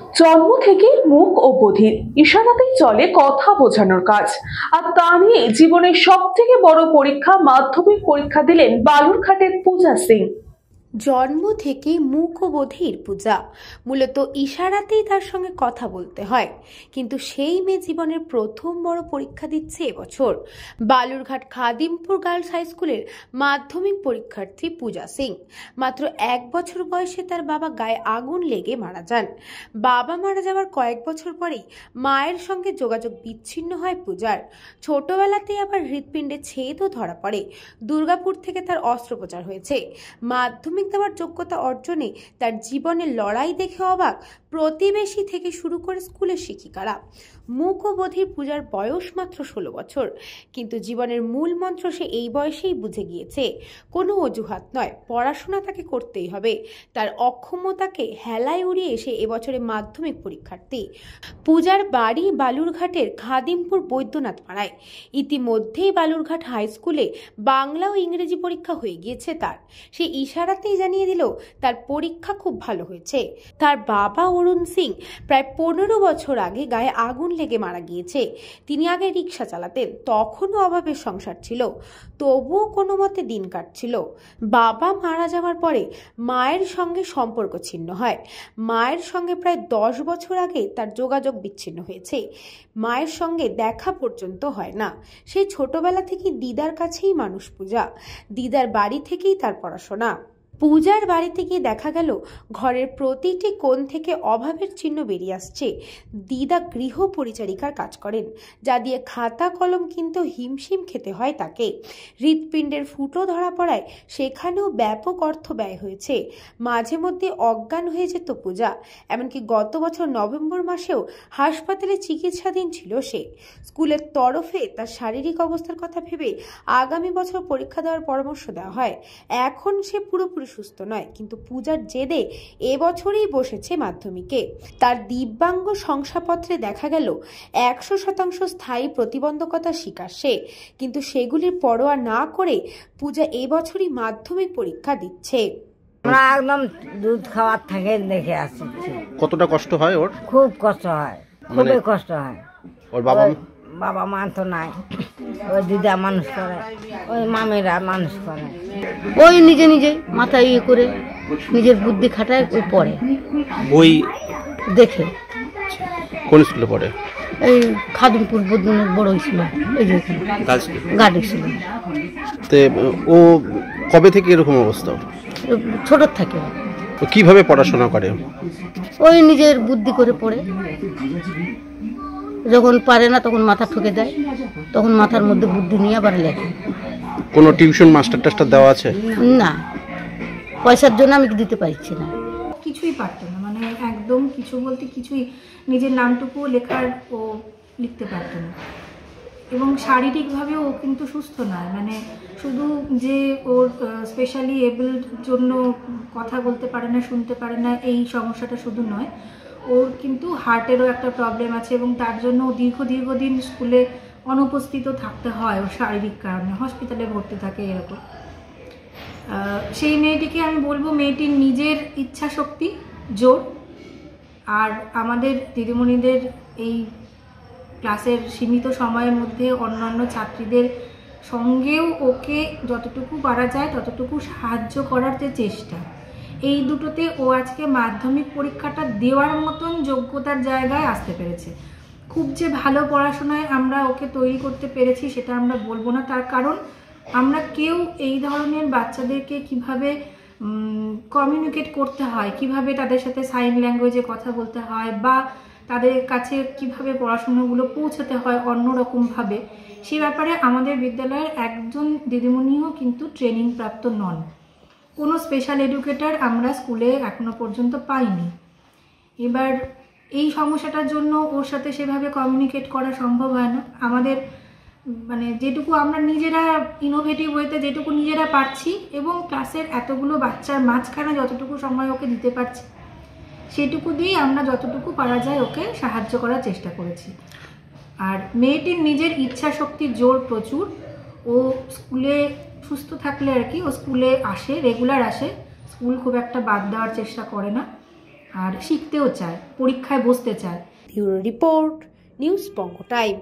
জন্ম থেকে মুক ও বধির, ইশারাতেই চলে কথা বোঝানোর কাজ। আর তা নিয়ে জীবনের সব থেকে বড় পরীক্ষা মাধ্যমিক পরীক্ষা দিলেন বালুরঘাটের পূজা সিং। জন্ম থেকেই মূক ও বধির পূজা, মূলত ইশারাতেই তার সঙ্গে কথা বলতে হয়। কিন্তু সেই মেয়ে জীবনের প্রথম বড় পরীক্ষা দিচ্ছে এবছর। বালুরঘাট খাদিমপুর গার্লস হাই স্কুলের মাধ্যমিক পরীক্ষার্থী পূজা সিং। মাত্র 1 বছর বয়সে তার বাবা গায়ে আগুন লেগে মারা যান। বাবা মারা যাওয়ার কয়েক বছর পরেই মায়ের সঙ্গে যোগাযোগ বিচ্ছিন্ন হয় পূজার। ছোটবেলাতেই আবার হৃৎপিণ্ডে ছেদও ধরা পড়ে। দুর্গাপুর থেকে তার অস্ত্রোপচার হয়েছে। মাধ্যমিক দেওয়ার যোগ্যতা অর্জনে তার জীবনের লড়াই দেখে অবাক প্রতিবেশী থেকে শুরু করে স্কুলের শিক্ষিকারা। মূক ও বধির পূজার বয়স মাত্র 16 বছর, কিন্তু জীবনের মূল মন্ত্র সে এই বয়সেই বুঝে গিয়েছে। কোনো অজুহাত নয়, পড়াশোনা তাকে করতেই হবে। তার অক্ষমতাকে হেলায় উড়িয়ে এসে এবছরে মাধ্যমিক পরীক্ষার্থী। পূজার বাড়ি বালুরঘাটের খাদিমপুর বৈদ্যনাথ পাড়ায়। ইতিমধ্যেই বালুরঘাট হাই স্কুলে বাংলা ও ইংরেজি পরীক্ষা হয়ে গিয়েছে তার। সে ইশারাতেই জানিয়ে দিল তার পরীক্ষা খুব ভালো হয়েছে। তার বাবা অরুণ সিং প্রায় 15 বছর আগে গায়ে আগুন লেগে মারা গিয়েছে। তিনি আগে রিক্সা চালাতেন, তখনও অভাবের সংসার ছিল, তবুও কোনো মতে দিন কাটছিল। বাবা মারা যাওয়ার পরে মায়ের সঙ্গে সম্পর্ক ছিন্ন হয়। মায়ের সঙ্গে প্রায় 10 বছর আগে তার যোগাযোগ বিচ্ছিন্ন হয়েছে। মায়ের সঙ্গে দেখা পর্যন্ত হয় না। সেই ছোটবেলা থেকেই দিদার কাছেই মানুষ পূজা। দিদার বাড়ি থেকেই তার পড়াশোনা। পূজার বাড়িতে গিয়ে দেখা গেল ঘরের প্রতিটি কোণ থেকে অভাবের চিহ্ন বেরিয়ে আসছে। দিদা গৃহ পরিচারিকার কাজ করেন, যা দিয়ে খাতা কলম কিন্তু হিমশিম খেতে হয় তাকে। হৃৎপিণ্ডের ফুটো ধরা পড়ায় সেখানেও ব্যাপক অর্থ ব্যয় হয়েছে। মাঝে মধ্যে অজ্ঞান হয়ে যেত পূজা। এমনকি গত বছর নভেম্বর মাসেও হাসপাতালে চিকিৎসাধীন ছিল সে। স্কুলের তরফে তার শারীরিক অবস্থার কথা ভেবে আগামী বছর পরীক্ষা দেওয়ার পরামর্শ দেওয়া হয়। এখন সে পুরোপুরি সুস্থ নয়, কিন্তু পূজার জেদে এবছরই বসেছে মাধ্যমিকে। তার দিব্যাঙ্গ শংসাপত্রে দেখা গেল 100% স্থায়ী প্রতিবন্ধকতার শিকার সে, কিন্তু সেগুলির পরোয়া না করে পূজা এবছরই মাধ্যমিক পরীক্ষা দিচ্ছে। আমরা একদম দুধ খাওয়ার থেকে দেখে আসছি। কতটা কষ্ট হয় ওর? খুব কষ্ট হয়, খুবই কষ্ট হয়। ওর বাবা মা তো নাই, ওই দিদা মানুষ করে, ওই মামিরা মানুষ করে। ওই নিজে নিজে মাথায় ইয়ে করে নিজের বুদ্ধি খাটায় ওই পড়ে বই দেখে। কোন স্কুলে পড়ে? এই খাদিমপুর বৈদ্যনাথ বড় স্কুল, এই যে গার্ড স্কুল। ও কবে থেকে এরকম অবস্থা? ছোট থাকে। তো কিভাবে পড়াশোনা করে? ওই নিজের বুদ্ধি করে পড়ে, যখন পারে না তখন মাথা ঠুকে দেয়, তখন মাথার মধ্যে বুদ্ধি নিয়ে আবার লেখে। কোনো টিউশন মাস্টার টাস্টার দেওয়া আছে? না, পয়সার জন্য আমি দিতে পারছি না। কিছুই পারতো না, মানে একদম কিছু বলতে কিছুই, নিজের নামটুকু লেখার ও লিখতে পারতো না। এবং শারীরিকভাবেও ও কিন্তু সুস্থ নয়, মানে শুধু যে ওর স্পেশালি এবলড জন্য কথা বলতে পারে না, শুনতে পারে না, এই সমস্যাটা শুধু নয়, ওর কিন্তু হার্টেরও একটা প্রবলেম আছে এবং তার জন্য দীর্ঘদিন স্কুলে অনুপস্থিত থাকতে হয় ওর শারীরিক কারণে, হসপিটালে ভর্তি থাকে এরকম। সেই মেয়েটিকে আমি বলবো, মেয়েটির নিজের ইচ্ছা শক্তি, জোর, আর আমাদের দিদিমণিদের এই ক্লাসের সীমিত সময়ের মধ্যে অন্যান্য ছাত্রীদের সঙ্গেও ওকে যতটুকু পারা যায় ততটুকু সাহায্য করার যে চেষ্টা, এই দুটোতে ও আজকে মাধ্যমিক পরীক্ষাটা দেওয়ার মতন যোগ্যতার জায়গায় আসতে পেরেছে। খুব যে ভালো পড়াশোনায় আমরা ওকে তৈরি করতে পেরেছি সেটা আমরা বলবো না, তার কারণ আমরা কেউ এই ধরনের বাচ্চাদেরকে কিভাবে কমিউনিকেট করতে হয়, কিভাবে তাদের সাথে সাইন ল্যাঙ্গুয়েজে কথা বলতে হয়, বা তাদের কাছে কিভাবে পড়াশোনাগুলো পৌঁছাতে হয় অন্যরকমভাবে, সে ব্যাপারে আমাদের বিদ্যালয়ের একজন দিদিমণিও কিন্তু ট্রেনিং প্রাপ্ত নন। কোনো স্পেশাল এডুকেটর আমরা স্কুলে এখনো পর্যন্ত পাইনি। এবার এই সমস্যাটার জন্য ওর সাথে সেভাবে কমিউনিকেট করা সম্ভব হয় না। আমাদের মানে যেটুকু আমরা নিজেরা ইনোভেটিভ ওয়েতে যেটুকু নিজেরা পারছি এবং ক্লাসের এতগুলো বাচ্চার মাঝখানে যতটুকু সময় ওকে দিতে পারছি, সেটুকু দিয়ে আমরা যতটুকু পারা যায় ওকে সাহায্য করার চেষ্টা করেছি। আর মেয়েটির নিজের ইচ্ছা শক্তি, জোর প্রচুর। ও স্কুলে সুস্থ থাকলে আর কি, ও স্কুলে আসে, রেগুলার আসে, স্কুল খুব একটা বাদ দেওয়ার চেষ্টা করে না। আর শিখতেও চায়, পরীক্ষায় বসতে চায়। ব্যুরো রিপোর্ট, নিউজ বঙ্গ টাইম।